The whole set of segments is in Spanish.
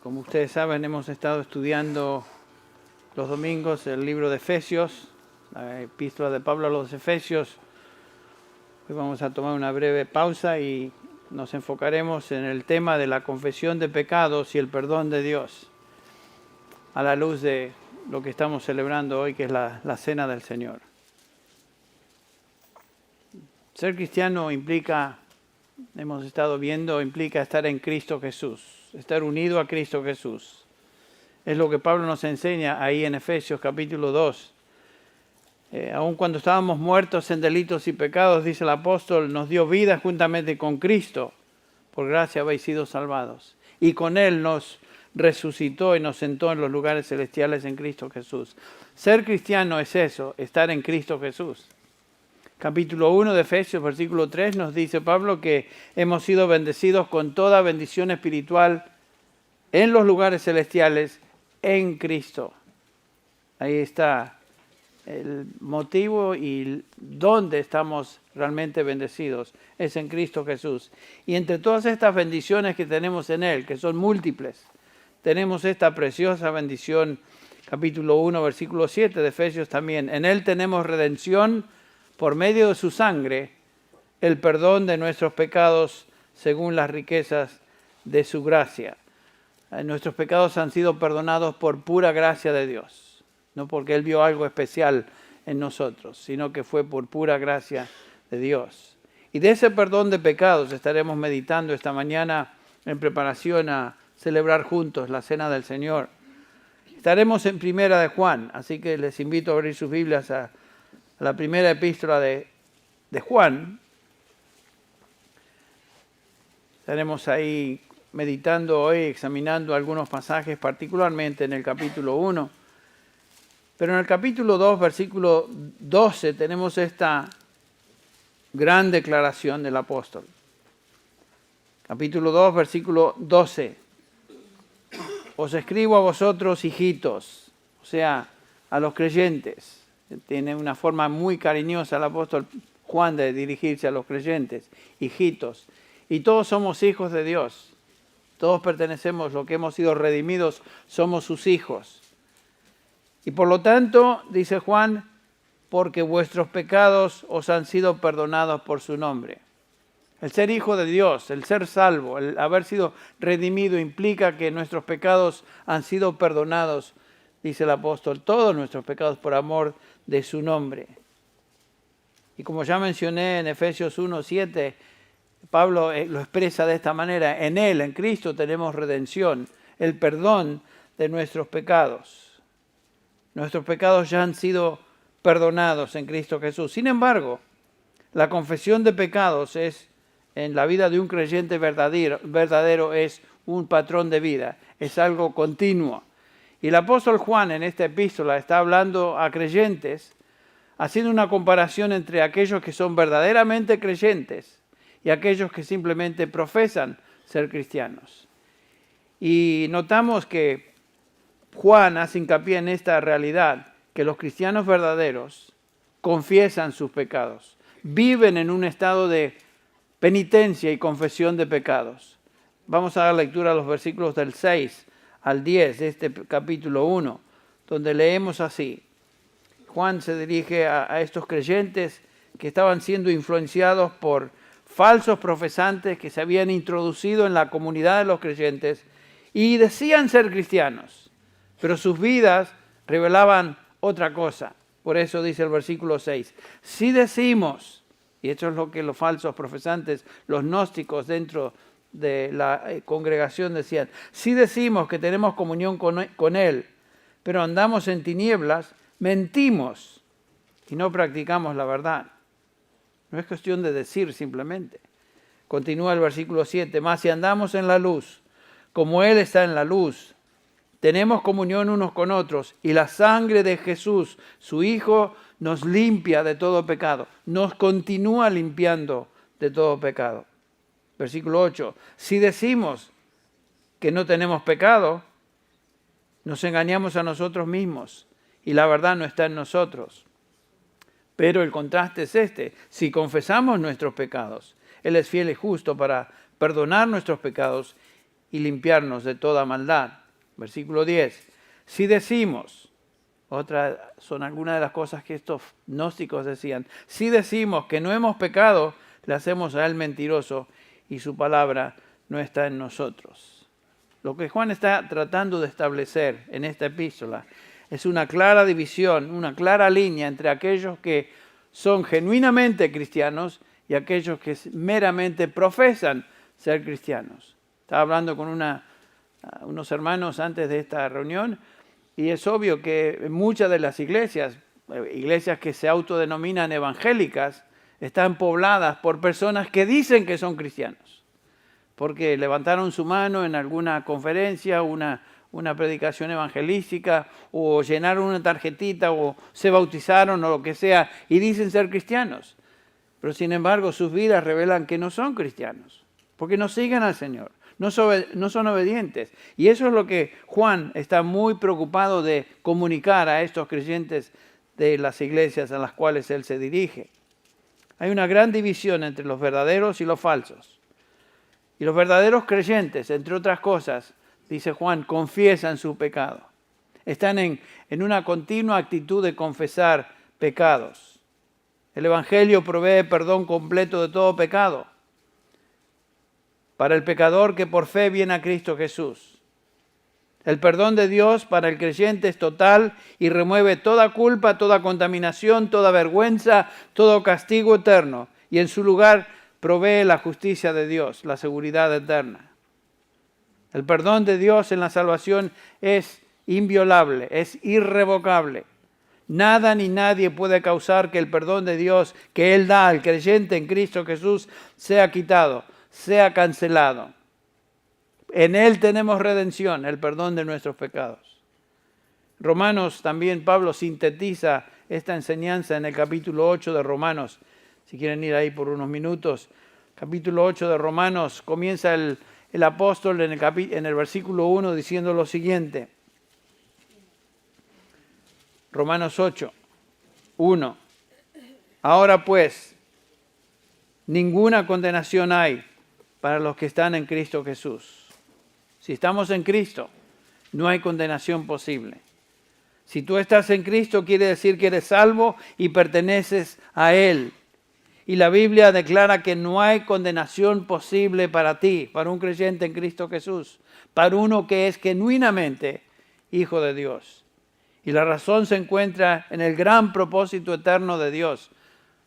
Como ustedes saben, hemos estado estudiando los domingos el libro de Efesios, la epístola de Pablo a los Efesios. Hoy vamos a tomar una breve pausa y nos enfocaremos en el tema de la confesión de pecados y el perdón de Dios, a la luz de lo que estamos celebrando hoy, que es la Cena del Señor. Ser cristiano implica, hemos estado viendo, implica estar en Cristo Jesús, estar unido a Cristo Jesús. Es lo que Pablo nos enseña ahí en Efesios capítulo 2. Aun cuando estábamos muertos en delitos y pecados, dice el apóstol, nos dio vida juntamente con Cristo. Por gracia habéis sido salvados. Y con Él nos resucitó y nos sentó en los lugares celestiales en Cristo Jesús. Ser cristiano es eso, estar en Cristo Jesús. Capítulo 1 de Efesios, versículo 3, nos dice Pablo que hemos sido bendecidos con toda bendición espiritual en los lugares celestiales en Cristo. Ahí está el motivo y dónde estamos realmente bendecidos, es en Cristo Jesús. Y entre todas estas bendiciones que tenemos en Él, que son múltiples, tenemos esta preciosa bendición, capítulo 1, versículo 7 de Efesios también. En Él tenemos redención por medio de su sangre, el perdón de nuestros pecados según las riquezas de su gracia. Nuestros pecados han sido perdonados por pura gracia de Dios, no porque Él vio algo especial en nosotros, sino que fue por pura gracia de Dios. Y de ese perdón de pecados estaremos meditando esta mañana en preparación a celebrar juntos la Cena del Señor. Estaremos en Primera de Juan, así que les invito a abrir sus Biblias a la primera epístola de Juan. Estaremos ahí meditando hoy, examinando algunos pasajes, particularmente en el capítulo 1. Pero en el capítulo 2, versículo 12, tenemos esta gran declaración del apóstol. Capítulo 2, versículo 12. Os escribo a vosotros, hijitos, o sea, a los creyentes. Tiene una forma muy cariñosa el apóstol Juan de dirigirse a los creyentes, hijitos. Y todos somos hijos de Dios. Todos pertenecemos, lo que hemos sido redimidos, somos sus hijos. Y por lo tanto, dice Juan, porque vuestros pecados os han sido perdonados por su nombre. El ser hijo de Dios, el ser salvo, el haber sido redimido implica que nuestros pecados han sido perdonados, dice el apóstol, todos nuestros pecados por amor de su nombre. Y como ya mencioné en Efesios 1:7, Pablo lo expresa de esta manera: en Él, en Cristo, tenemos redención, el perdón de nuestros pecados. Nuestros pecados ya han sido perdonados en Cristo Jesús. Sin embargo, la confesión de pecados es, en la vida de un creyente verdadero, es un patrón de vida, es algo continuo. Y el apóstol Juan en esta epístola está hablando a creyentes, haciendo una comparación entre aquellos que son verdaderamente creyentes y aquellos que simplemente profesan ser cristianos. Y notamos que Juan hace hincapié en esta realidad, que los cristianos verdaderos confiesan sus pecados, viven en un estado de penitencia y confesión de pecados. Vamos a dar lectura a los versículos del 6 al 10 de este capítulo 1, donde leemos así. Juan se dirige a estos creyentes que estaban siendo influenciados por falsos profesantes que se habían introducido en la comunidad de los creyentes y decían ser cristianos, pero sus vidas revelaban otra cosa. Por eso dice el versículo 6, si decimos, y esto es lo que los falsos profesantes, los gnósticos dentro de la congregación decían, si decimos que tenemos comunión con Él, pero andamos en tinieblas, mentimos y no practicamos la verdad. No es cuestión de decir simplemente. Continúa el versículo 7, mas si andamos en la luz, como Él está en la luz, tenemos comunión unos con otros y la sangre de Jesús, su Hijo, nos limpia de todo pecado, nos continúa limpiando de todo pecado. Versículo 8, si decimos que no tenemos pecado, nos engañamos a nosotros mismos y la verdad no está en nosotros. Pero el contraste es este, si confesamos nuestros pecados, Él es fiel y justo para perdonar nuestros pecados y limpiarnos de toda maldad. Versículo 10. Si decimos, son algunas de las cosas que estos gnósticos decían, si decimos que no hemos pecado, le hacemos a él mentiroso y su palabra no está en nosotros. Lo que Juan está tratando de establecer en esta epístola es una clara división, una clara línea entre aquellos que son genuinamente cristianos y aquellos que meramente profesan ser cristianos. Estaba hablando con unos hermanos antes de esta reunión y es obvio que muchas de las iglesias que se autodenominan evangélicas, están pobladas por personas que dicen que son cristianos, porque levantaron su mano en alguna conferencia, una predicación evangelística, o llenaron una tarjetita, o se bautizaron, o lo que sea, y dicen ser cristianos. Pero sin embargo, sus vidas revelan que no son cristianos, porque no siguen al Señor, no son obedientes. Y eso es lo que Juan está muy preocupado de comunicar a estos creyentes de las iglesias a las cuales él se dirige. Hay una gran división entre los verdaderos y los falsos. Y los verdaderos creyentes, entre otras cosas, dice Juan, confiesan su pecado. Están en una continua actitud de confesar pecados. El Evangelio provee perdón completo de todo pecado para el pecador que por fe viene a Cristo Jesús. El perdón de Dios para el creyente es total y remueve toda culpa, toda contaminación, toda vergüenza, todo castigo eterno. Y en su lugar provee la justicia de Dios, la seguridad eterna. El perdón de Dios en la salvación es inviolable, es irrevocable. Nada ni nadie puede causar que el perdón de Dios que Él da al creyente en Cristo Jesús sea quitado, sea cancelado. En Él tenemos redención, el perdón de nuestros pecados. Romanos también, Pablo sintetiza esta enseñanza en el capítulo 8 de Romanos. Si quieren ir ahí por unos minutos. Capítulo 8 de Romanos, comienza el apóstol en el versículo 1 diciendo lo siguiente. Romanos 8, 1. Ahora pues, ninguna condenación hay para los que están en Cristo Jesús. Si estamos en Cristo, no hay condenación posible. Si tú estás en Cristo, quiere decir que eres salvo y perteneces a Él. Y la Biblia declara que no hay condenación posible para ti, para un creyente en Cristo Jesús, para uno que es genuinamente hijo de Dios. Y la razón se encuentra en el gran propósito eterno de Dios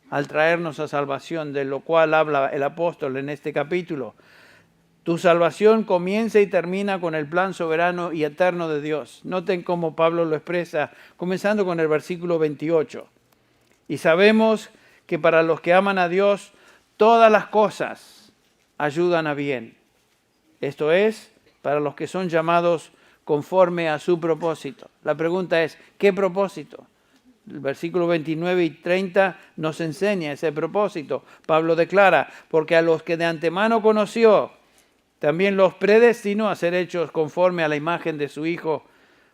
al traernos a salvación, de lo cual habla el apóstol en este capítulo. Tu salvación comienza y termina con el plan soberano y eterno de Dios. Noten cómo Pablo lo expresa, comenzando con el versículo 28. Y sabemos que para los que aman a Dios, todas las cosas ayudan a bien. Esto es, para los que son llamados conforme a su propósito. La pregunta es, ¿qué propósito? El versículo 29 y 30 nos enseña ese propósito. Pablo declara, porque a los que de antemano conoció, también los predestinó a ser hechos conforme a la imagen de su Hijo,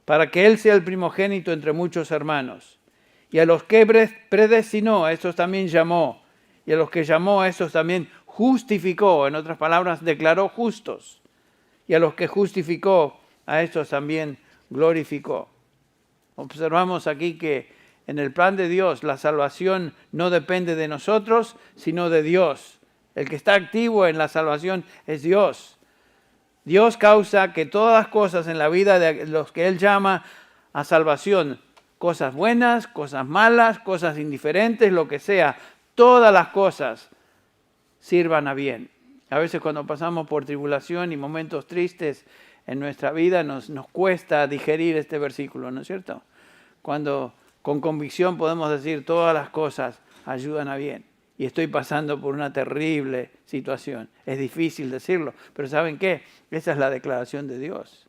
para que Él sea el primogénito entre muchos hermanos. Y a los que predestinó, a estos también llamó. Y a los que llamó, a estos también justificó. En otras palabras, declaró justos. Y a los que justificó, a estos también glorificó. Observamos aquí que en el plan de Dios la salvación no depende de nosotros, sino de Dios. El que está activo en la salvación es Dios. Dios causa que todas las cosas en la vida de los que Él llama a salvación, cosas buenas, cosas malas, cosas indiferentes, lo que sea, todas las cosas sirvan a bien. A veces cuando pasamos por tribulación y momentos tristes en nuestra vida nos cuesta digerir este versículo, ¿no es cierto? Cuando con convicción podemos decir todas las cosas ayudan a bien. Y estoy pasando por una terrible situación. Es difícil decirlo, pero ¿saben qué? Esa es la declaración de Dios.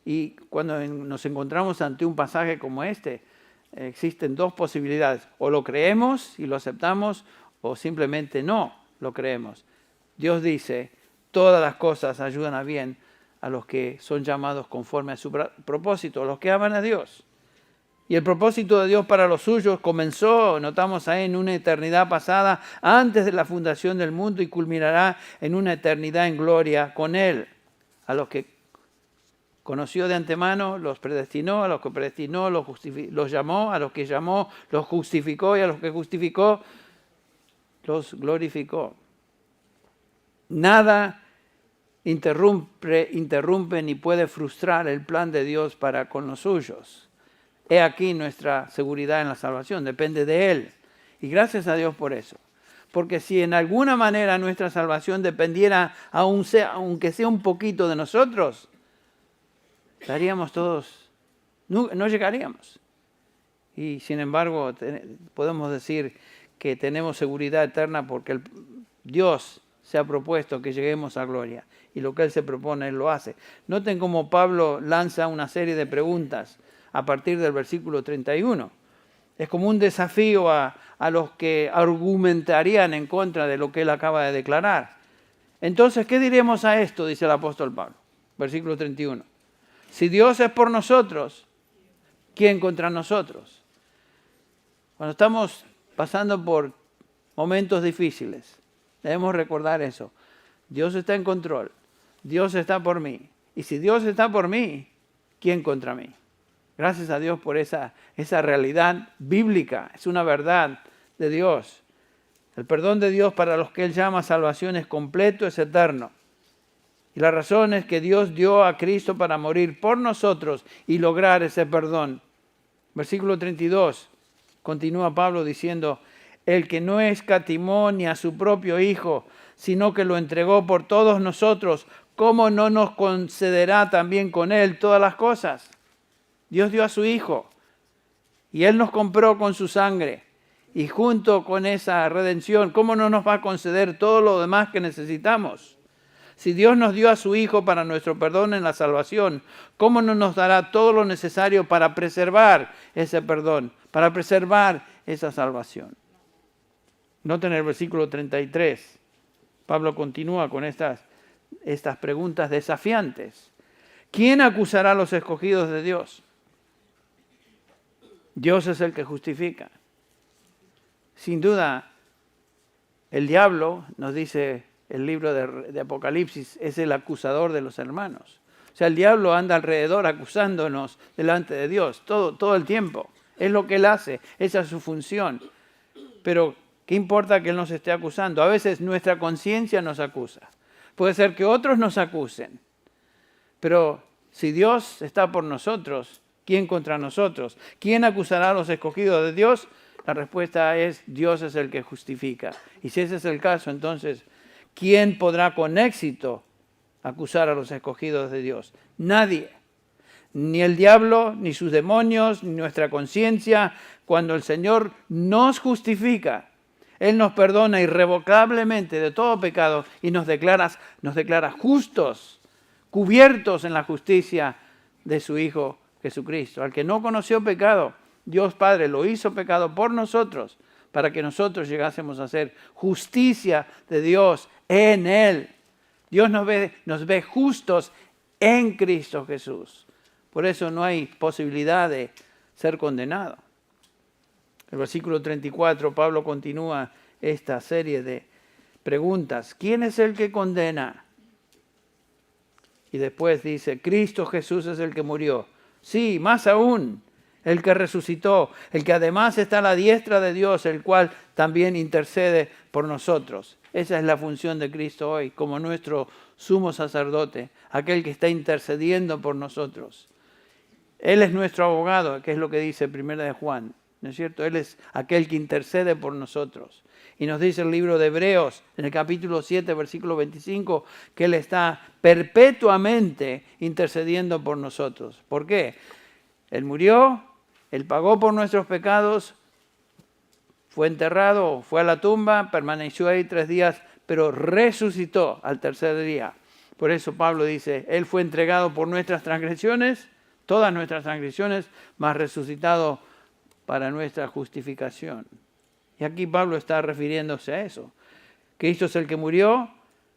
Y cuando nos encontramos ante un pasaje como este, existen dos posibilidades. O lo creemos y lo aceptamos, o simplemente no lo creemos. Dios dice, todas las cosas ayudan a bien a los que son llamados conforme a su propósito, a los que aman a Dios. Y el propósito de Dios para los suyos comenzó, notamos ahí, en una eternidad pasada, antes de la fundación del mundo, y culminará en una eternidad en gloria con Él. A los que conoció de antemano, los predestinó, a los que predestinó, los llamó, a los que llamó, los justificó, y a los que justificó, los glorificó. Nada interrumpe ni puede frustrar el plan de Dios para con los suyos. He aquí nuestra seguridad en la salvación, depende de Él. Y gracias a Dios por eso. Porque si en alguna manera nuestra salvación dependiera, aunque sea un poquito de nosotros, estaríamos todos, no llegaríamos. Y sin embargo, podemos decir que tenemos seguridad eterna porque Dios se ha propuesto que lleguemos a gloria. Y lo que Él se propone, Él lo hace. Noten cómo Pablo lanza una serie de preguntas a partir del versículo 31. Es como un desafío a los que argumentarían en contra de lo que él acaba de declarar. Entonces, ¿qué diremos a esto? Dice el apóstol Pablo. Versículo 31. Si Dios es por nosotros, ¿quién contra nosotros? Cuando estamos pasando por momentos difíciles, debemos recordar eso. Dios está en control. Dios está por mí. Y si Dios está por mí, ¿quién contra mí? Gracias a Dios por esa realidad bíblica. Es una verdad de Dios. El perdón de Dios para los que Él llama salvación es completo, es eterno. Y la razón es que Dios dio a Cristo para morir por nosotros y lograr ese perdón. Versículo 32, continúa Pablo diciendo, el que no escatimó ni a su propio Hijo, sino que lo entregó por todos nosotros, ¿cómo no nos concederá también con Él todas las cosas? Dios dio a su Hijo y Él nos compró con su sangre. Y junto con esa redención, ¿cómo no nos va a conceder todo lo demás que necesitamos? Si Dios nos dio a su Hijo para nuestro perdón en la salvación, ¿cómo no nos dará todo lo necesario para preservar ese perdón, para preservar esa salvación? Noten el versículo 33. Pablo continúa con estas preguntas desafiantes. ¿Quién acusará a los escogidos de Dios? Dios es el que justifica. Sin duda, el diablo, nos dice el libro de Apocalipsis, es el acusador de los hermanos. O sea, el diablo anda alrededor acusándonos delante de Dios todo el tiempo. Es lo que él hace, esa es su función. Pero, ¿qué importa que él nos esté acusando? A veces nuestra conciencia nos acusa. Puede ser que otros nos acusen. Pero si Dios está por nosotros, ¿quién contra nosotros? ¿Quién acusará a los escogidos de Dios? La respuesta es, Dios es el que justifica. Y si ese es el caso, entonces, ¿quién podrá con éxito acusar a los escogidos de Dios? Nadie. Ni el diablo, ni sus demonios, ni nuestra conciencia. Cuando el Señor nos justifica, Él nos perdona irrevocablemente de todo pecado y nos declara justos, cubiertos en la justicia de su Hijo Jesucristo. Al que no conoció pecado, Dios Padre lo hizo pecado por nosotros, para que nosotros llegásemos a ser justicia de Dios en Él. Dios nos ve justos en Cristo Jesús. Por eso no hay posibilidad de ser condenado. El versículo 34, Pablo continúa esta serie de preguntas. ¿Quién es el que condena? Y después dice, Cristo Jesús es el que murió. Sí, más aún, el que resucitó, el que además está a la diestra de Dios, el cual también intercede por nosotros. Esa es la función de Cristo hoy, como nuestro sumo sacerdote, aquel que está intercediendo por nosotros. Él es nuestro abogado, que es lo que dice 1 de Juan, ¿no es cierto? Él es aquel que intercede por nosotros. Y nos dice el libro de Hebreos, en el capítulo 7, versículo 25, que Él está perpetuamente intercediendo por nosotros. ¿Por qué? Él murió, Él pagó por nuestros pecados, fue enterrado, fue a la tumba, permaneció ahí 3 días, pero resucitó al tercer día. Por eso Pablo dice, Él fue entregado por nuestras transgresiones, todas nuestras transgresiones, mas resucitado para nuestra justificación. Y aquí Pablo está refiriéndose a eso. Cristo es el que murió,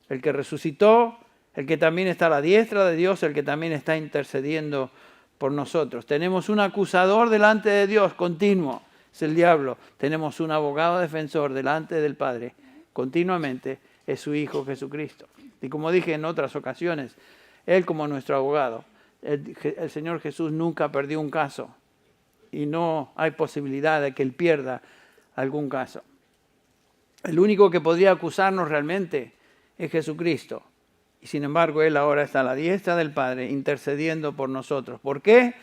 el que resucitó, el que también está a la diestra de Dios, el que también está intercediendo por nosotros. Tenemos un acusador delante de Dios continuo, es el diablo. Tenemos un abogado defensor delante del Padre, continuamente, es su Hijo Jesucristo. Y como dije en otras ocasiones, Él como nuestro abogado. El Señor Jesús nunca perdió un caso y no hay posibilidad de que Él pierda algún caso. El único que podría acusarnos realmente es Jesucristo. Y sin embargo, Él ahora está a la diestra del Padre intercediendo por nosotros. ¿Por qué?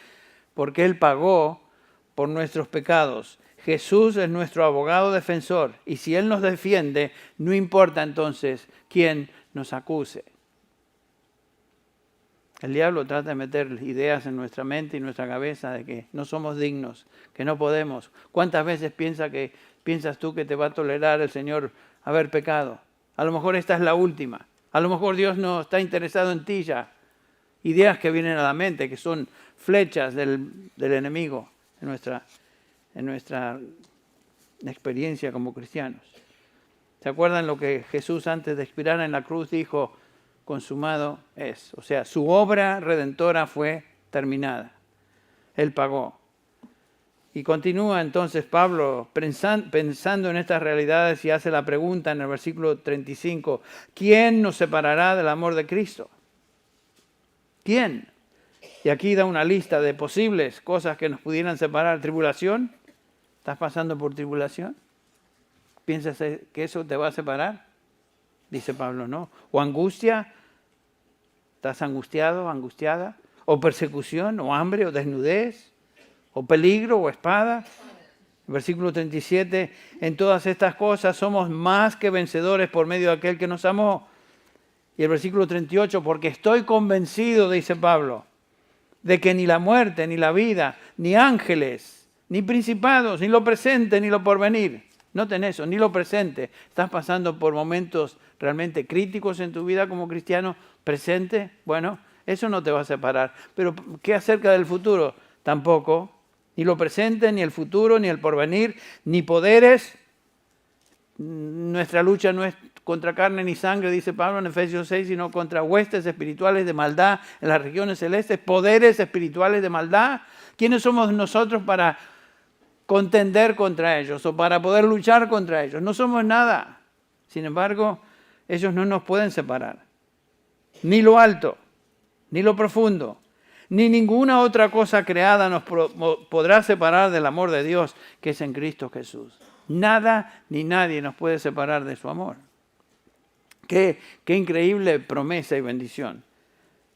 Porque Él pagó por nuestros pecados. Jesús es nuestro abogado defensor. Y si Él nos defiende, no importa entonces quién nos acuse. El diablo trata de meter ideas en nuestra mente y nuestra cabeza de que no somos dignos, que no podemos. ¿Cuántas veces piensas tú que te va a tolerar el Señor haber pecado? A lo mejor esta es la última. A lo mejor Dios no está interesado en ti ya. Ideas que vienen a la mente, que son flechas del enemigo en nuestra experiencia como cristianos. ¿Se acuerdan lo que Jesús antes de expirar en la cruz dijo? Consumado es. O sea, su obra redentora fue terminada. Él pagó. Y continúa entonces Pablo pensando en estas realidades y hace la pregunta en el versículo 35. ¿Quién nos separará del amor de Cristo? ¿Quién? Y aquí da una lista de posibles cosas que nos pudieran separar. ¿Tribulación? ¿Estás pasando por tribulación? ¿Piensas que eso te va a separar? Dice Pablo, no. ¿O angustia? ¿Estás angustiado, angustiada? ¿O persecución? ¿O hambre? ¿O desnudez? ¿O peligro? ¿O espada? Versículo 37. En todas estas cosas somos más que vencedores por medio de aquel que nos amó. Y el versículo 38. Porque estoy convencido, dice Pablo, de que ni la muerte, ni la vida, ni ángeles, ni principados, ni lo presente, ni lo porvenir. Noten eso, ni lo presente. Estás pasando por momentos realmente críticos en tu vida como cristiano. Presente, bueno, eso no te va a separar. Pero ¿qué acerca del futuro? Tampoco. Ni lo presente, ni el futuro, ni el porvenir, ni poderes. Nuestra lucha no es contra carne ni sangre, dice Pablo en Efesios 6, sino contra huestes espirituales de maldad en las regiones celestes, poderes espirituales de maldad. ¿Quiénes somos nosotros para contender contra ellos o para poder luchar contra ellos? No somos nada. Sin embargo, ellos no nos pueden separar. Ni lo alto, ni lo profundo, ni ninguna otra cosa creada nos podrá separar del amor de Dios que es en Cristo Jesús. Nada ni nadie nos puede separar de su amor. Qué increíble promesa y bendición.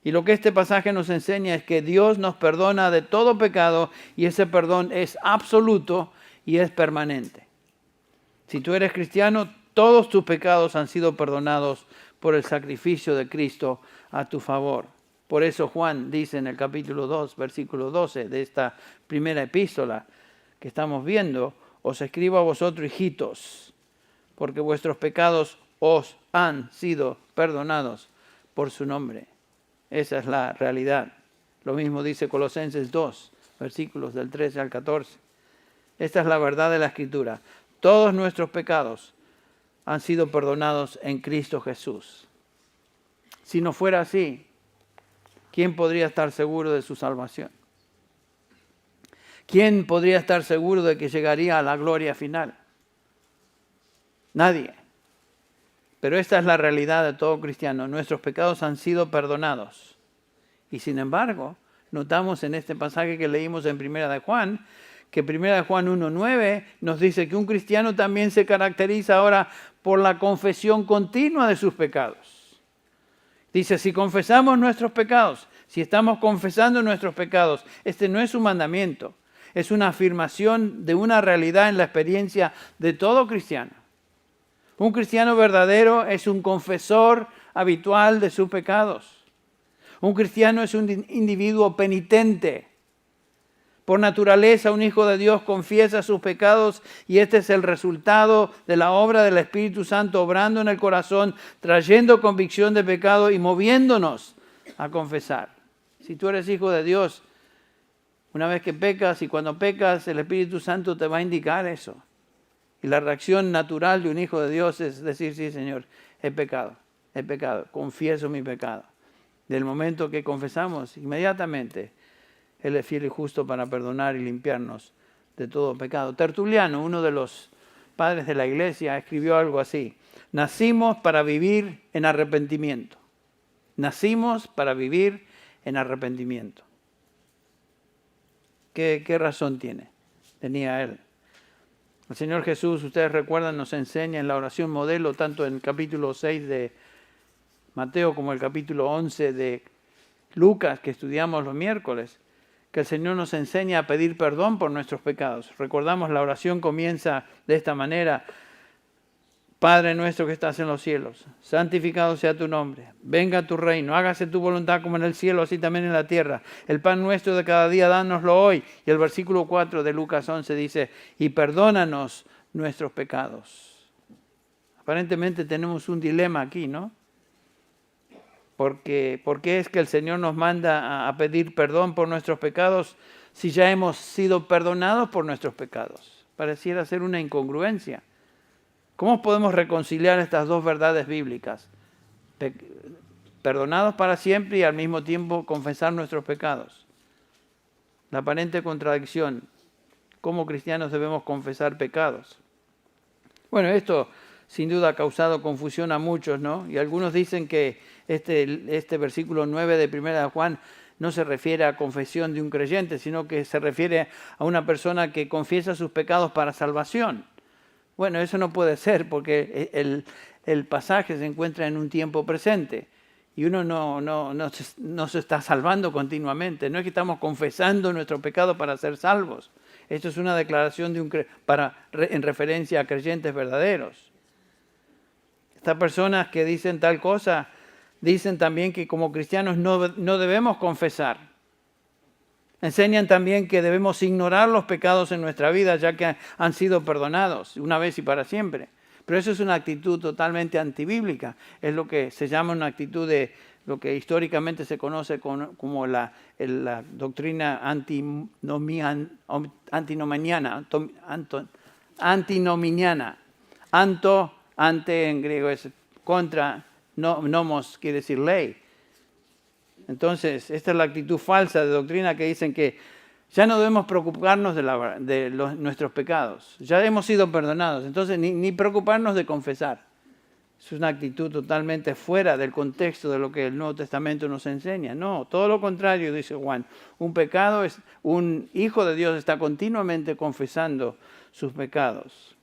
Y lo que este pasaje nos enseña es que Dios nos perdona de todo pecado y ese perdón es absoluto y es permanente. Si tú eres cristiano, todos tus pecados han sido perdonados por el sacrificio de Cristo a tu favor. Por eso Juan dice en el capítulo 2, versículo 12 de esta primera epístola que estamos viendo, os escribo a vosotros, hijitos, porque vuestros pecados os han sido perdonados por su nombre. Esa es la realidad. Lo mismo dice Colosenses 2, versículos del 13 al 14. Esta es la verdad de la Escritura. Todos nuestros pecados han sido perdonados en Cristo Jesús. Si no fuera así, ¿quién podría estar seguro de su salvación? ¿Quién podría estar seguro de que llegaría a la gloria final? Nadie. Pero esta es la realidad de todo cristiano. Nuestros pecados han sido perdonados. Y sin embargo, notamos en este pasaje que leímos en Primera de Juan, que Primera de Juan 1:9 nos dice que un cristiano también se caracteriza ahora por la confesión continua de sus pecados. Dice, si confesamos nuestros pecados, si estamos confesando nuestros pecados, este no es un mandamiento, es una afirmación de una realidad en la experiencia de todo cristiano. Un cristiano verdadero es un confesor habitual de sus pecados. Un cristiano es un individuo penitente. Por naturaleza, un hijo de Dios confiesa sus pecados y este es el resultado de la obra del Espíritu Santo obrando en el corazón, trayendo convicción de pecado y moviéndonos a confesar. Si tú eres hijo de Dios, una vez que pecas y cuando pecas, el Espíritu Santo te va a indicar eso. Y la reacción natural de un hijo de Dios es decir, sí, Señor, he pecado, confieso mi pecado. Del momento que confesamos, inmediatamente, Él es fiel y justo para perdonar y limpiarnos de todo pecado. Tertuliano, uno de los padres de la iglesia, escribió algo así. Nacimos para vivir en arrepentimiento. Nacimos para vivir en arrepentimiento. ¿Qué razón tenía él? El Señor Jesús, ustedes recuerdan, nos enseña en la oración modelo, tanto en el capítulo 6 de Mateo como el capítulo 11 de Lucas, que estudiamos los miércoles, que el Señor nos enseña a pedir perdón por nuestros pecados. Recordamos, la oración comienza de esta manera: Padre nuestro que estás en los cielos, santificado sea tu nombre, venga tu reino, hágase tu voluntad como en el cielo, así también en la tierra. El pan nuestro de cada día, dánoslo hoy. Y el versículo 4 de Lucas 11 dice: y perdónanos nuestros pecados. Aparentemente tenemos un dilema aquí, ¿no? ¿Por qué es que el Señor nos manda a pedir perdón por nuestros pecados si ya hemos sido perdonados por nuestros pecados? Pareciera ser una incongruencia. ¿Cómo podemos reconciliar estas dos verdades bíblicas? Perdonados para siempre y al mismo tiempo confesar nuestros pecados. La aparente contradicción. ¿Cómo cristianos debemos confesar pecados? Bueno, esto sin duda ha causado confusión a muchos, ¿no? Y algunos dicen que este versículo 9 de 1 de Juan no se refiere a confesión de un creyente, sino que se refiere a una persona que confiesa sus pecados para salvación. Bueno, eso no puede ser, porque el pasaje se encuentra en un tiempo presente y uno no se está salvando continuamente. No es que estamos confesando nuestro pecado para ser salvos. Esto es una declaración en referencia a creyentes verdaderos. Estas personas que dicen tal cosa dicen también que como cristianos no debemos confesar. Enseñan también que debemos ignorar los pecados en nuestra vida, ya que han sido perdonados una vez y para siempre. Pero eso es una actitud totalmente antibíblica. Es lo que se llama una actitud de lo que históricamente se conoce como la doctrina antinominiana. Ante en griego es contra, nomos quiere decir ley. Entonces, esta es la actitud falsa de doctrina que dicen que ya no debemos preocuparnos de nuestros pecados. Ya hemos sido perdonados, entonces ni preocuparnos de confesar. Es una actitud totalmente fuera del contexto de lo que el Nuevo Testamento nos enseña. No, todo lo contrario, dice Juan. Un hijo de Dios está continuamente confesando sus pecados.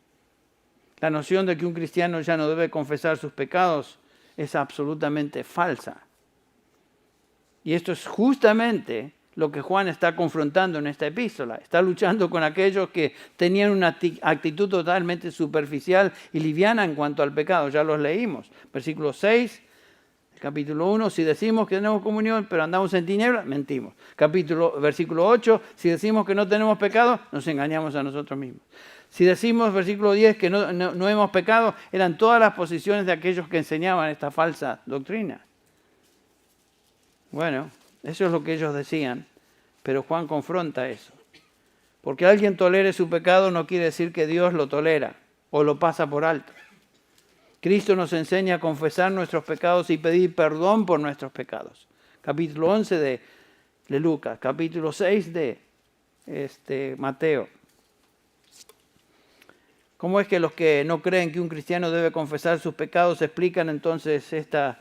La noción de que un cristiano ya no debe confesar sus pecados es absolutamente falsa. Y esto es justamente lo que Juan está confrontando en esta epístola. Está luchando con aquellos que tenían una actitud totalmente superficial y liviana en cuanto al pecado. Ya los leímos. Versículo 6, capítulo 1, si decimos que tenemos comunión pero andamos en tinieblas, mentimos. Versículo 8, si decimos que no tenemos pecado, nos engañamos a nosotros mismos. Si decimos, versículo 10, que no hemos pecado, eran todas las posiciones de aquellos que enseñaban esta falsa doctrina. Bueno, eso es lo que ellos decían, pero Juan confronta eso. Porque alguien tolere su pecado no quiere decir que Dios lo tolera o lo pasa por alto. Cristo nos enseña a confesar nuestros pecados y pedir perdón por nuestros pecados. Capítulo 11 de Lucas, capítulo 6 de Mateo. ¿Cómo es que los que no creen que un cristiano debe confesar sus pecados explican entonces esta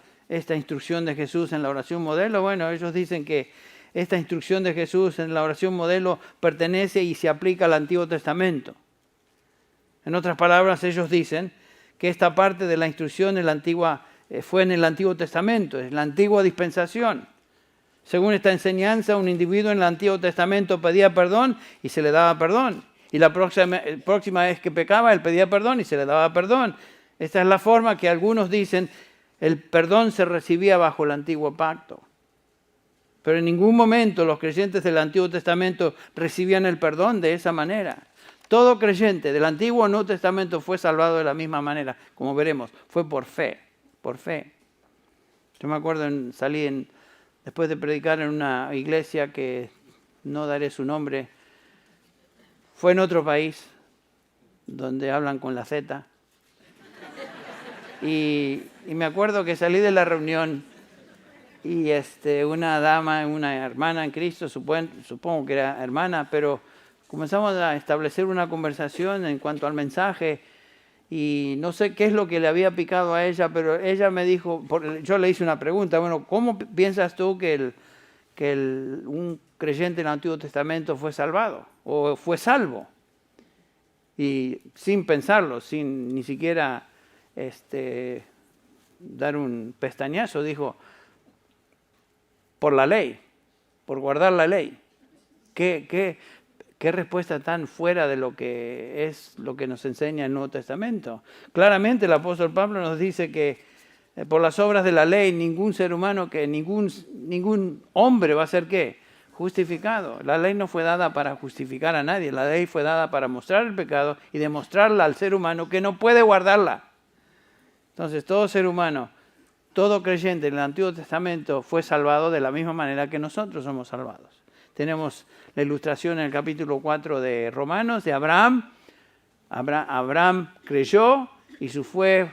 instrucción de Jesús en la oración modelo? Bueno, ellos dicen que esta instrucción de Jesús en la oración modelo pertenece y se aplica al Antiguo Testamento. En otras palabras, ellos dicen que esta parte de la instrucción fue en el Antiguo Testamento, es la antigua dispensación. Según esta enseñanza, un individuo en el Antiguo Testamento pedía perdón y se le daba perdón. Y la próxima vez que pecaba, él pedía perdón y se le daba perdón. Esta es la forma que algunos dicen el perdón se recibía bajo el antiguo pacto. Pero en ningún momento los creyentes del Antiguo Testamento recibían el perdón de esa manera. Todo creyente del Antiguo o Nuevo Testamento fue salvado de la misma manera, como veremos, fue por fe, por fe. Yo me acuerdo, después de predicar en una iglesia que no daré su nombre, fue en otro país, donde hablan con la Z. Y me acuerdo que salí de la reunión y una dama, una hermana en Cristo, supongo que era hermana, pero comenzamos a establecer una conversación en cuanto al mensaje y no sé qué es lo que le había picado a ella, pero ella me dijo, yo le hice una pregunta, bueno, ¿cómo piensas tú que un creyente en el Antiguo Testamento fue salvado o fue salvo? Y sin pensarlo, sin ni siquiera dar un pestañazo, dijo, por la ley, por guardar la ley. ¿Qué respuesta tan fuera de lo que es lo que nos enseña el Nuevo Testamento? Claramente el apóstol Pablo nos dice que por las obras de la ley ningún ser humano, ningún hombre va a ser ¿qué? Justificado. La ley no fue dada para justificar a nadie, la ley fue dada para mostrar el pecado y demostrarle al ser humano que no puede guardarla. Entonces todo ser humano, todo creyente en el Antiguo Testamento fue salvado de la misma manera que nosotros somos salvados. Tenemos la ilustración en el capítulo 4 de Romanos de Abraham. Abraham creyó y su fe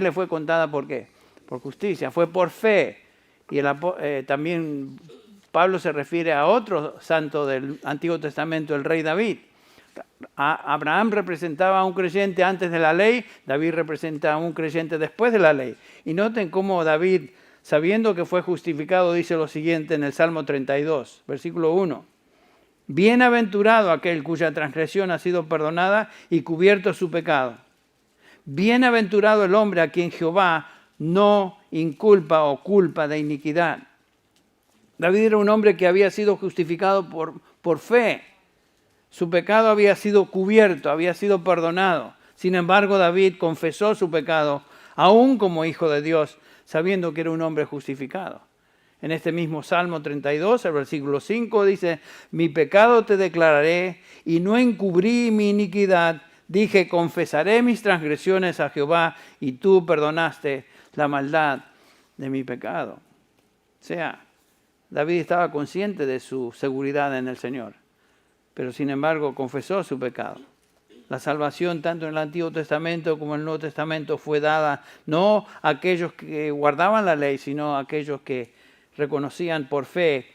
le fue contada ¿por qué? Por justicia, fue por fe. Y también Pablo se refiere a otro santo del Antiguo Testamento, el rey David. Abraham representaba a un creyente antes de la ley, David representa a un creyente después de la ley. Y noten cómo David, sabiendo que fue justificado, dice lo siguiente en el Salmo 32, versículo 1. Bienaventurado aquel cuya transgresión ha sido perdonada y cubierto su pecado. Bienaventurado el hombre a quien Jehová no inculpa o culpa de iniquidad. David era un hombre que había sido justificado por fe. Su pecado había sido cubierto, había sido perdonado. Sin embargo, David confesó su pecado, aún como hijo de Dios, sabiendo que era un hombre justificado. En este mismo Salmo 32, el versículo 5, dice, mi pecado te declararé y no encubrí mi iniquidad. Dije, confesaré mis transgresiones a Jehová y tú perdonaste la maldad de mi pecado. O sea, David estaba consciente de su seguridad en el Señor, pero sin embargo confesó su pecado. La salvación tanto en el Antiguo Testamento como en el Nuevo Testamento fue dada no a aquellos que guardaban la ley, sino a aquellos que reconocían por fe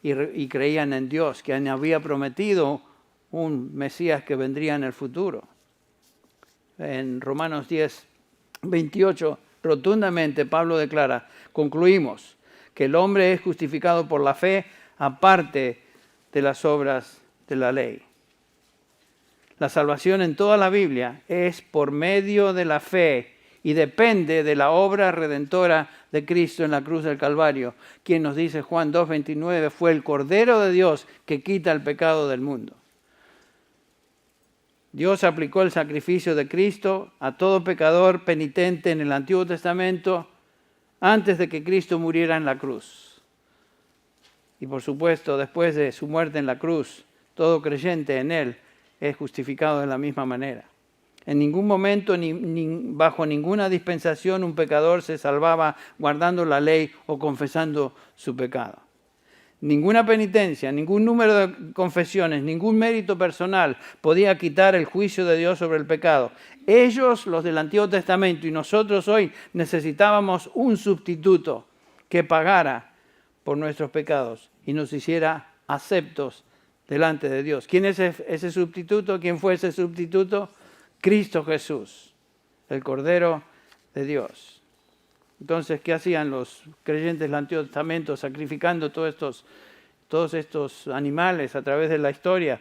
y creían en Dios, que había prometido un Mesías que vendría en el futuro. En Romanos 10, 28, rotundamente Pablo declara, concluimos que el hombre es justificado por la fe aparte de las obras de la ley. La salvación en toda la Biblia es por medio de la fe y depende de la obra redentora de Cristo en la cruz del Calvario, quien nos dice Juan 2:29, fue el Cordero de Dios que quita el pecado del mundo. Dios aplicó el sacrificio de Cristo a todo pecador penitente en el Antiguo Testamento antes de que Cristo muriera en la cruz. Y por supuesto, después de su muerte en la cruz, todo creyente en Él es justificado de la misma manera. En ningún momento, ni bajo ninguna dispensación, un pecador se salvaba guardando la ley o confesando su pecado. Ninguna penitencia, ningún número de confesiones, ningún mérito personal podía quitar el juicio de Dios sobre el pecado. Ellos, los del Antiguo Testamento, y nosotros hoy necesitábamos un sustituto que pagara por nuestros pecados y nos hiciera aceptos delante de Dios. ¿Quién es ese sustituto? ¿Quién fue ese sustituto? Cristo Jesús, el Cordero de Dios. Entonces, ¿qué hacían los creyentes del Antiguo Testamento sacrificando todos estos animales a través de la historia?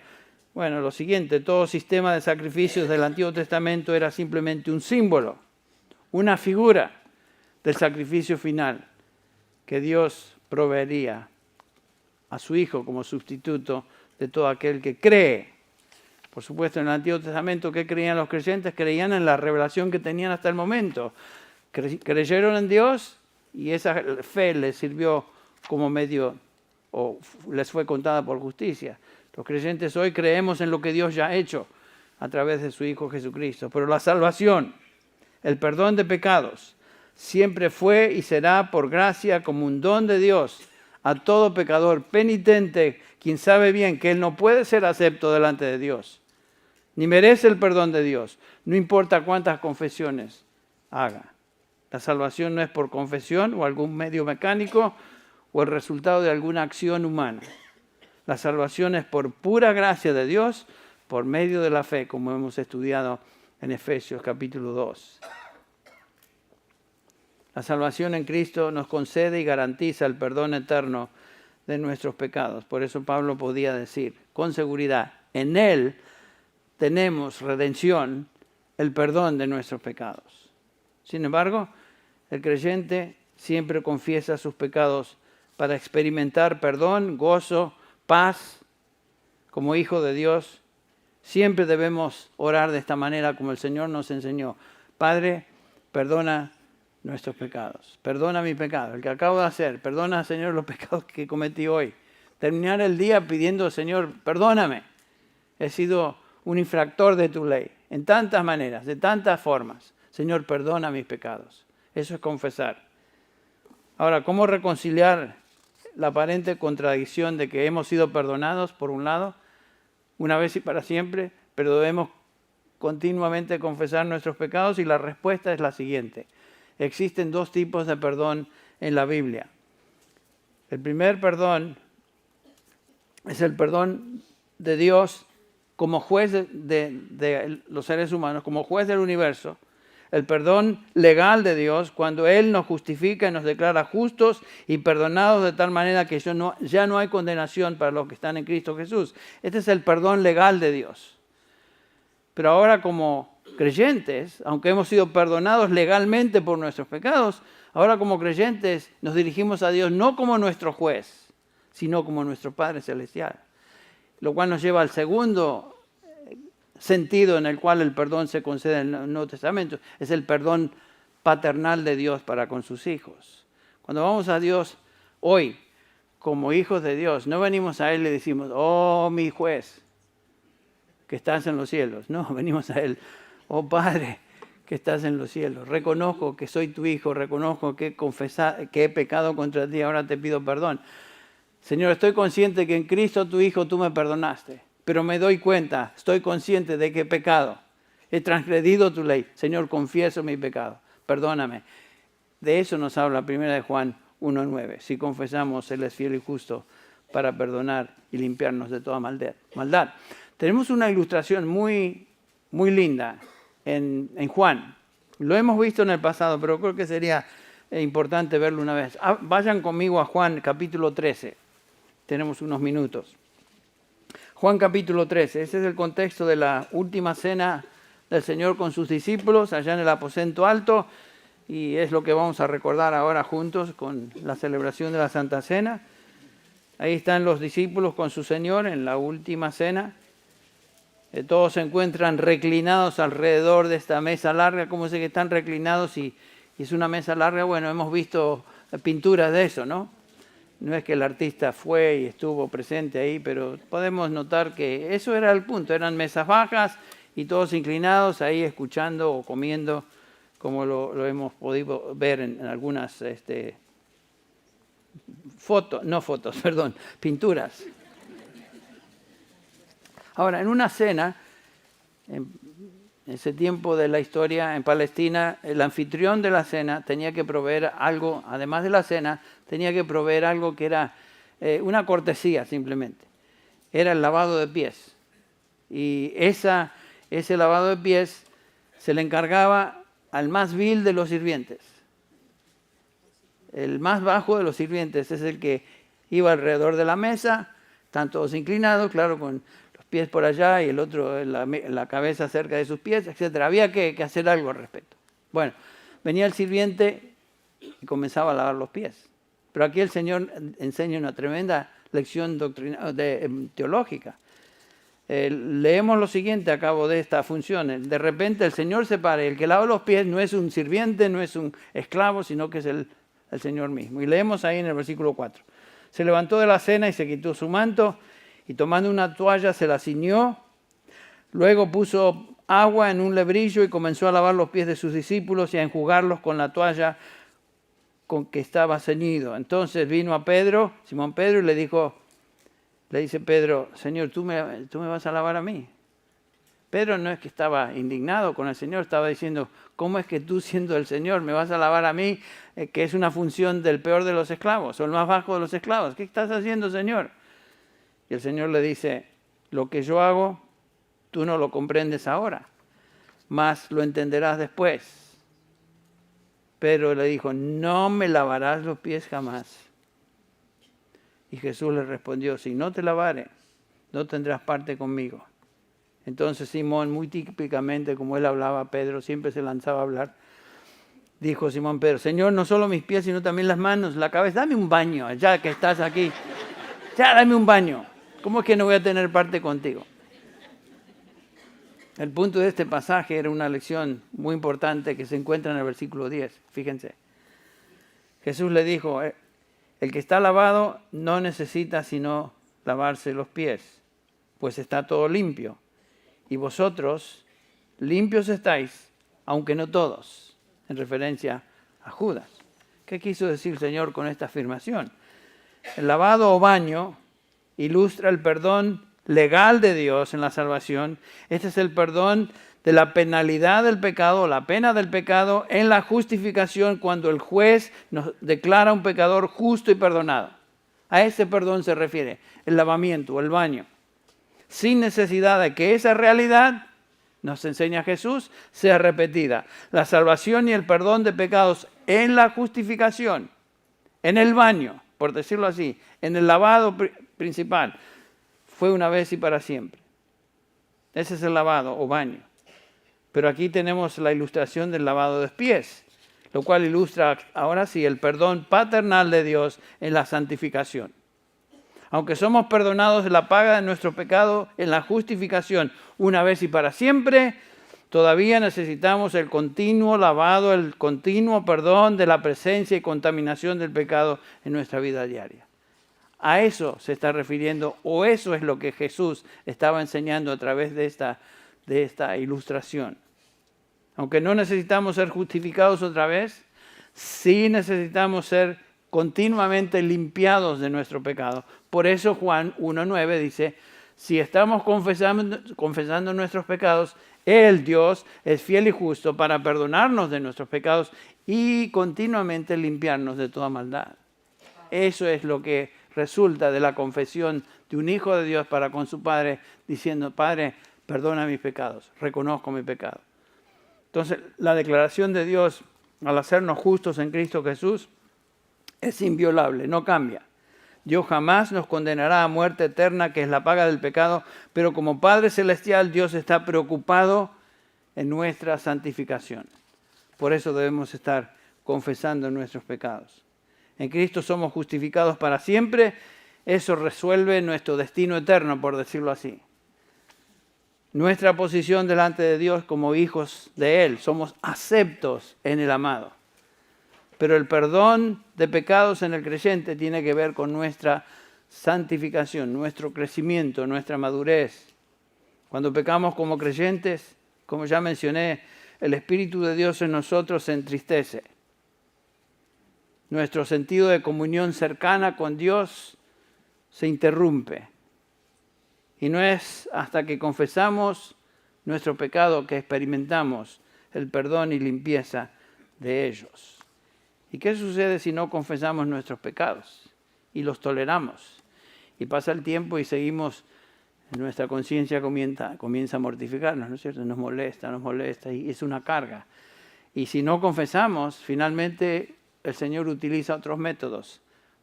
Bueno, lo siguiente, todo sistema de sacrificios del Antiguo Testamento era simplemente un símbolo, una figura del sacrificio final que Dios proveería a su Hijo como sustituto de todo aquel que cree. Por supuesto, en el Antiguo Testamento, ¿qué creían los creyentes? Creían en la revelación que tenían hasta el momento. Creyeron en Dios y esa fe les sirvió como medio o les fue contada por justicia. Los creyentes hoy creemos en lo que Dios ya ha hecho a través de su Hijo Jesucristo. Pero la salvación, el perdón de pecados, siempre fue y será por gracia como un don de Dios a todo pecador penitente, quien sabe bien que él no puede ser acepto delante de Dios, ni merece el perdón de Dios, no importa cuántas confesiones haga. La salvación no es por confesión o algún medio mecánico o el resultado de alguna acción humana. La salvación es por pura gracia de Dios, por medio de la fe, como hemos estudiado en Efesios capítulo 2. La salvación en Cristo nos concede y garantiza el perdón eterno de nuestros pecados. Por eso Pablo podía decir con seguridad, en Él tenemos redención, el perdón de nuestros pecados. Sin embargo, el creyente siempre confiesa sus pecados para experimentar perdón, gozo, paz. Como hijo de Dios, siempre debemos orar de esta manera como el Señor nos enseñó. Padre, perdona nuestros pecados. Perdona mi pecado, el que acabo de hacer. Perdona, Señor, los pecados que cometí hoy. Terminar el día pidiendo, Señor, perdóname. He sido un infractor de tu ley. En tantas maneras, de tantas formas. Señor, perdona mis pecados. Eso es confesar. Ahora, ¿cómo reconciliar la aparente contradicción de que hemos sido perdonados, por un lado, una vez y para siempre, pero debemos continuamente confesar nuestros pecados? Y la respuesta es la siguiente. Existen dos tipos de perdón en la Biblia. El primer perdón es el perdón de Dios como juez de los seres humanos, como juez del universo. El perdón legal de Dios cuando Él nos justifica y nos declara justos y perdonados de tal manera que ya no hay condenación para los que están en Cristo Jesús. Este es el perdón legal de Dios. Pero ahora como creyentes, aunque hemos sido perdonados legalmente por nuestros pecados, ahora como creyentes nos dirigimos a Dios no como nuestro juez, sino como nuestro Padre Celestial. Lo cual nos lleva al segundo sentido en el cual el perdón se concede en el Nuevo Testamento. Es el perdón paternal de Dios para con sus hijos. Cuando vamos a Dios hoy, como hijos de Dios, no venimos a Él y le decimos, oh mi juez, que estás en los cielos. No, venimos a Él, oh Padre, que estás en los cielos. Reconozco que soy tu hijo, reconozco que he pecado contra ti, ahora te pido perdón. Señor, estoy consciente que en Cristo tu Hijo tú me perdonaste, pero me doy cuenta, estoy consciente de que he pecado, he transgredido tu ley. Señor, confieso mi pecado, perdóname. De eso nos habla 1 Juan 1:9. Si confesamos, Él es fiel y justo para perdonar y limpiarnos de toda maldad. Tenemos una ilustración muy, muy linda en Juan. Lo hemos visto en el pasado, pero creo que sería importante verlo una vez. Vayan conmigo a Juan capítulo 13. Tenemos unos minutos. Juan capítulo 13, ese es el contexto de la última cena del Señor con sus discípulos allá en el aposento alto, y es lo que vamos a recordar ahora juntos con la celebración de la Santa Cena. Ahí están los discípulos con su Señor en la última cena. Todos se encuentran reclinados alrededor de esta mesa larga. ¿Cómo sé que están reclinados y es una mesa larga? Bueno, hemos visto pinturas de eso, ¿no? No es que el artista fue y estuvo presente ahí, pero podemos notar que eso era el punto. Eran mesas bajas y todos inclinados ahí escuchando o comiendo, como lo hemos podido ver en algunas pinturas. Ahora, en una cena, en ese tiempo de la historia en Palestina, el anfitrión de la cena tenía que proveer algo, además de la cena, tenía que proveer algo que era una cortesía simplemente. Era el lavado de pies. Y ese lavado de pies se le encargaba al más vil de los sirvientes. El más bajo de los sirvientes es el que iba alrededor de la mesa, están todos inclinados, claro, con los pies por allá y el otro la cabeza cerca de sus pies, etc. Había que hacer algo al respecto. Bueno, venía el sirviente y comenzaba a lavar los pies. Pero aquí el Señor enseña una tremenda lección teológica. Leemos lo siguiente a cabo de esta función. De repente el Señor se para y el que lava los pies no es un sirviente, no es un esclavo, sino que es el Señor mismo. Y leemos ahí en el versículo 4. Se levantó de la cena y se quitó su manto y tomando una toalla se la ciñó. Luego puso agua en un lebrillo y comenzó a lavar los pies de sus discípulos y a enjugarlos con la toalla con que estaba ceñido. Entonces vino a Pedro, Simón Pedro, y le dice Pedro, Señor, ¿tú me vas a lavar a mí? Pedro no es que estaba indignado con el Señor, estaba diciendo, ¿cómo es que tú siendo el Señor me vas a lavar a mí, que es una función del peor de los esclavos, o el más bajo de los esclavos? ¿Qué estás haciendo, Señor? Y el Señor le dice, lo que yo hago, tú no lo comprendes ahora, mas lo entenderás después. Pedro le dijo, no me lavarás los pies jamás. Y Jesús le respondió, si no te lavare, no tendrás parte conmigo. Entonces Simón, muy típicamente, como él hablaba a Pedro, siempre se lanzaba a hablar, dijo Simón Pedro, Señor, no solo mis pies, sino también las manos, la cabeza, dame un baño, ya que estás aquí, ya dame un baño. ¿Cómo es que no voy a tener parte contigo? El punto de este pasaje era una lección muy importante que se encuentra en el versículo 10. Fíjense. Jesús le dijo, el que está lavado no necesita sino lavarse los pies, pues está todo limpio. Y vosotros limpios estáis, aunque no todos, en referencia a Judas. ¿Qué quiso decir el Señor con esta afirmación? El lavado o baño ilustra el perdón legal de Dios en la salvación. Este es el perdón de la penalidad del pecado, la pena del pecado en la justificación cuando el juez nos declara un pecador justo y perdonado. A ese perdón se refiere el lavamiento o el baño. Sin necesidad de que esa realidad, nos enseña Jesús, sea repetida. La salvación y el perdón de pecados en la justificación, en el baño, por decirlo así, en el lavado principal, fue una vez y para siempre. Ese es el lavado o baño. Pero aquí tenemos la ilustración del lavado de pies, lo cual ilustra ahora sí el perdón paternal de Dios en la santificación. Aunque somos perdonados de la paga de nuestro pecado en la justificación una vez y para siempre, todavía necesitamos el continuo lavado, el continuo perdón de la presencia y contaminación del pecado en nuestra vida diaria. A eso se está refiriendo, o eso es lo que Jesús estaba enseñando a través de esta ilustración. Aunque no necesitamos ser justificados otra vez, sí necesitamos ser continuamente limpiados de nuestro pecado. Por eso Juan 1:9 dice, si estamos confesando nuestros pecados, Él, Dios, es fiel y justo para perdonarnos de nuestros pecados y continuamente limpiarnos de toda maldad. Eso es lo que resulta de la confesión de un hijo de Dios para con su Padre, diciendo, Padre, perdona mis pecados, reconozco mi pecado. Entonces, la declaración de Dios al hacernos justos en Cristo Jesús es inviolable, no cambia. Dios jamás nos condenará a muerte eterna, que es la paga del pecado, pero como Padre Celestial, Dios está preocupado en nuestra santificación. Por eso debemos estar confesando nuestros pecados. En Cristo somos justificados para siempre. Eso resuelve nuestro destino eterno, por decirlo así. Nuestra posición delante de Dios como hijos de Él. Somos aceptos en el amado. Pero el perdón de pecados en el creyente tiene que ver con nuestra santificación, nuestro crecimiento, nuestra madurez. Cuando pecamos como creyentes, como ya mencioné, el Espíritu de Dios en nosotros se entristece. Nuestro sentido de comunión cercana con Dios se interrumpe. Y no es hasta que confesamos nuestro pecado que experimentamos el perdón y limpieza de ellos. ¿Y qué sucede si no confesamos nuestros pecados y los toleramos? Y pasa el tiempo y seguimos, nuestra conciencia comienza a mortificarnos, ¿no es cierto? Nos molesta y es una carga. Y si no confesamos, finalmente el Señor utiliza otros métodos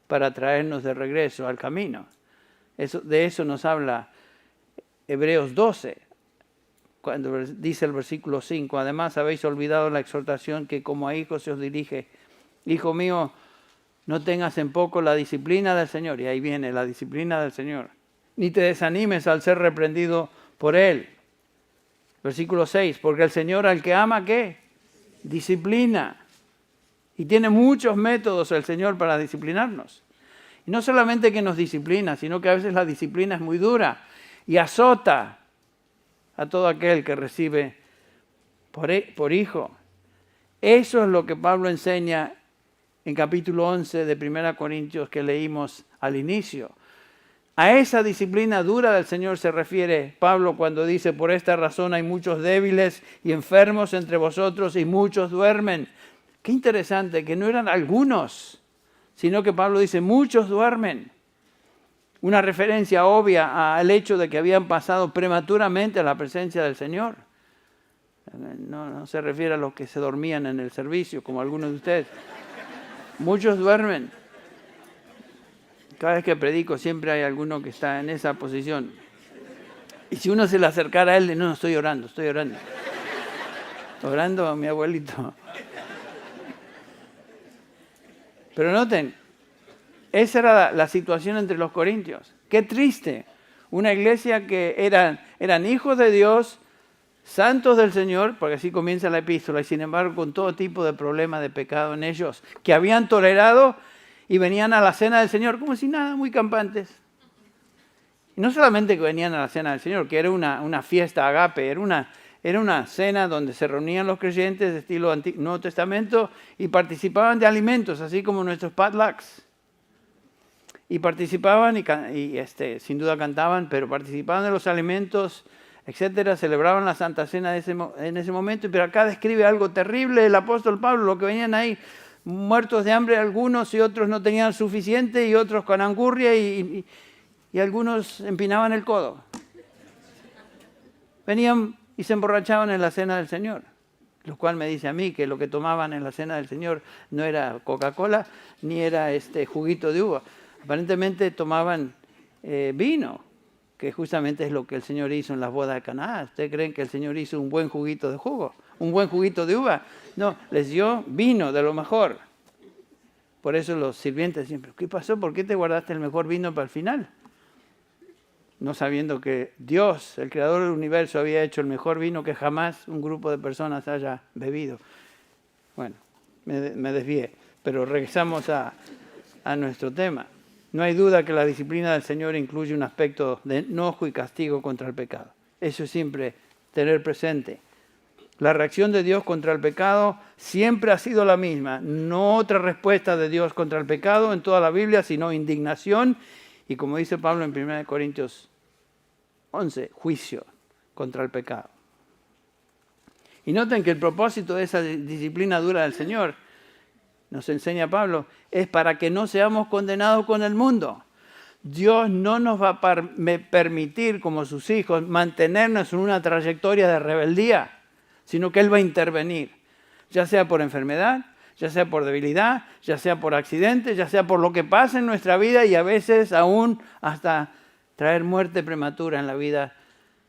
para traernos de regreso al camino. De eso nos habla Hebreos 12, cuando dice el versículo 5, además habéis olvidado la exhortación que como a hijos se os dirige. Hijo mío, no tengas en poco la disciplina del Señor. Y ahí viene la disciplina del Señor. Ni te desanimes al ser reprendido por Él. Versículo 6, porque el Señor al que ama, ¿qué? Disciplina. Y tiene muchos métodos el Señor para disciplinarnos. Y no solamente que nos disciplina, sino que a veces la disciplina es muy dura y azota a todo aquel que recibe por hijo. Eso es lo que Pablo enseña en capítulo 11 de 1 Corintios que leímos al inicio. A esa disciplina dura del Señor se refiere Pablo cuando dice, por esta razón hay muchos débiles y enfermos entre vosotros y muchos duermen. Qué interesante que no eran algunos, sino que Pablo dice, muchos duermen. Una referencia obvia al hecho de que habían pasado prematuramente a la presencia del Señor. No se refiere a los que se dormían en el servicio, como algunos de ustedes. Muchos duermen. Cada vez que predico siempre hay alguno que está en esa posición. Y si uno se le acercara a él, no, estoy orando. Orando a mi abuelito. Pero noten, esa era la situación entre los corintios. Qué triste. Una iglesia que eran hijos de Dios, santos del Señor, porque así comienza la epístola, y sin embargo con todo tipo de problemas de pecado en ellos, que habían tolerado y venían a la cena del Señor como si nada, muy campantes. Y no solamente que venían a la cena del Señor, que era una fiesta agape, era una cena donde se reunían los creyentes de estilo Nuevo Testamento y participaban de alimentos, así como nuestros potlucks. Y participaban y sin duda cantaban, pero participaban de los alimentos, etcétera, celebraban la Santa Cena en ese momento. Pero acá describe algo terrible el apóstol Pablo, lo que venían ahí, muertos de hambre algunos y otros no tenían suficiente y otros con angurria y algunos empinaban el codo. Venían y se emborrachaban en la cena del Señor, lo cual me dice a mí que lo que tomaban en la cena del Señor no era Coca-Cola ni era juguito de uva. Aparentemente tomaban vino, que justamente es lo que el Señor hizo en las bodas de Caná. ¿Ustedes creen que el Señor hizo un buen juguito de jugo? ¿Un buen juguito de uva? No, les dio vino de lo mejor. Por eso los sirvientes siempre, ¿qué pasó? ¿Por qué te guardaste el mejor vino para el final? No sabiendo que Dios, el creador del universo, había hecho el mejor vino que jamás un grupo de personas haya bebido. Bueno, me desvié, pero regresamos a nuestro tema. No hay duda que la disciplina del Señor incluye un aspecto de enojo y castigo contra el pecado. Eso es siempre tener presente. La reacción de Dios contra el pecado siempre ha sido la misma. No otra respuesta de Dios contra el pecado en toda la Biblia, sino indignación. Y como dice Pablo en 1 Corintios 11, juicio contra el pecado. Y noten que el propósito de esa disciplina dura del Señor, nos enseña Pablo, es para que no seamos condenados con el mundo. Dios no nos va a permitir, como sus hijos, mantenernos en una trayectoria de rebeldía, sino que Él va a intervenir, ya sea por enfermedad, ya sea por debilidad, ya sea por accidente, ya sea por lo que pasa en nuestra vida y a veces aún hasta traer muerte prematura en la vida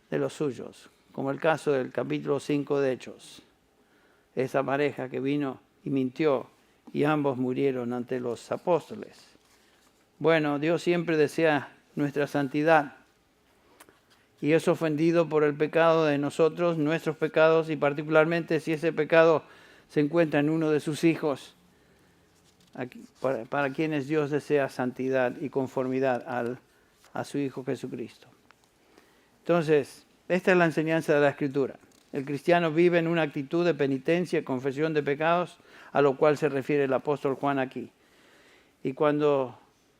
de los suyos, como el caso del capítulo 5 de Hechos. Esa pareja que vino y mintió y ambos murieron ante los apóstoles. Bueno, Dios siempre desea nuestra santidad y es ofendido por el pecado de nosotros, nuestros pecados, y particularmente si ese pecado se encuentra en uno de sus hijos, para quienes Dios desea santidad y conformidad a su Hijo Jesucristo. Entonces, esta es la enseñanza de la Escritura. El cristiano vive en una actitud de penitencia y confesión de pecados, a lo cual se refiere el apóstol Juan aquí. Y cuando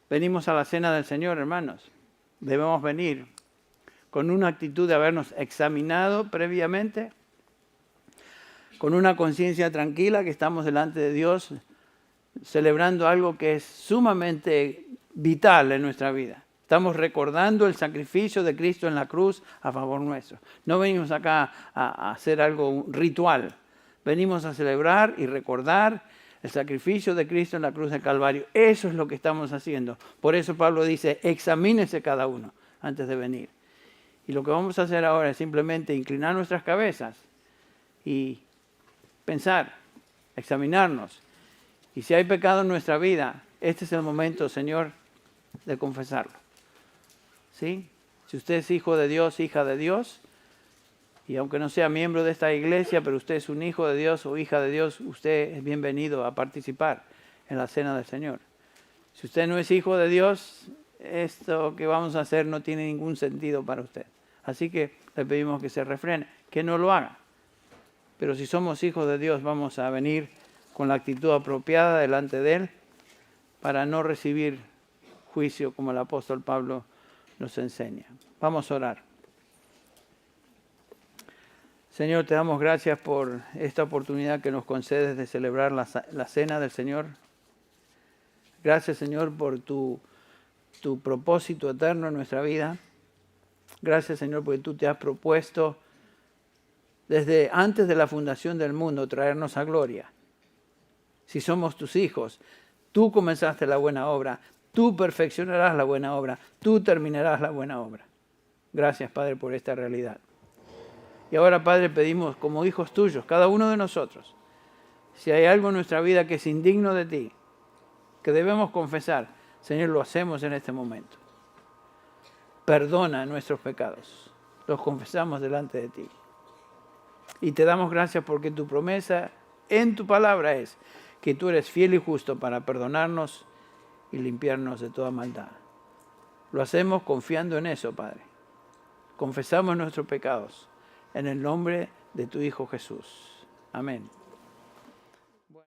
venimos a la cena del Señor, hermanos, debemos venir con una actitud de habernos examinado previamente, con una conciencia tranquila que estamos delante de Dios, celebrando algo que es sumamente vital en nuestra vida. Estamos recordando el sacrificio de Cristo en la cruz a favor nuestro. No venimos acá a hacer algo ritual. Venimos a celebrar y recordar el sacrificio de Cristo en la cruz del Calvario. Eso es lo que estamos haciendo. Por eso Pablo dice, examínese cada uno antes de venir. Y lo que vamos a hacer ahora es simplemente inclinar nuestras cabezas y pensar, examinarnos. Y si hay pecado en nuestra vida, este es el momento, Señor, de confesarlo. ¿Sí? Si usted es hijo de Dios, hija de Dios, y aunque no sea miembro de esta iglesia, pero usted es un hijo de Dios o hija de Dios, usted es bienvenido a participar en la cena del Señor. Si usted no es hijo de Dios, esto que vamos a hacer no tiene ningún sentido para usted. Así que le pedimos que se refrene, que no lo haga. Pero si somos hijos de Dios, vamos a venir con la actitud apropiada delante de Él para no recibir juicio como el apóstol Pablo nos enseña. Vamos a orar. Señor, te damos gracias por esta oportunidad que nos concedes de celebrar la cena del Señor. Gracias, Señor, por tu propósito eterno en nuestra vida. Gracias, Señor, porque tú te has propuesto desde antes de la fundación del mundo, traernos a gloria. Si somos tus hijos, tú comenzaste la buena obra, tú perfeccionarás la buena obra, tú terminarás la buena obra. Gracias, Padre, por esta realidad. Y ahora, Padre, pedimos como hijos tuyos, cada uno de nosotros, si hay algo en nuestra vida que es indigno de ti, que debemos confesar, Señor, lo hacemos en este momento. Perdona nuestros pecados, los confesamos delante de ti. Y te damos gracias porque tu promesa en tu palabra es que tú eres fiel y justo para perdonarnos y limpiarnos de toda maldad. Lo hacemos confiando en eso, Padre. Confesamos nuestros pecados en el nombre de tu Hijo Jesús. Amén.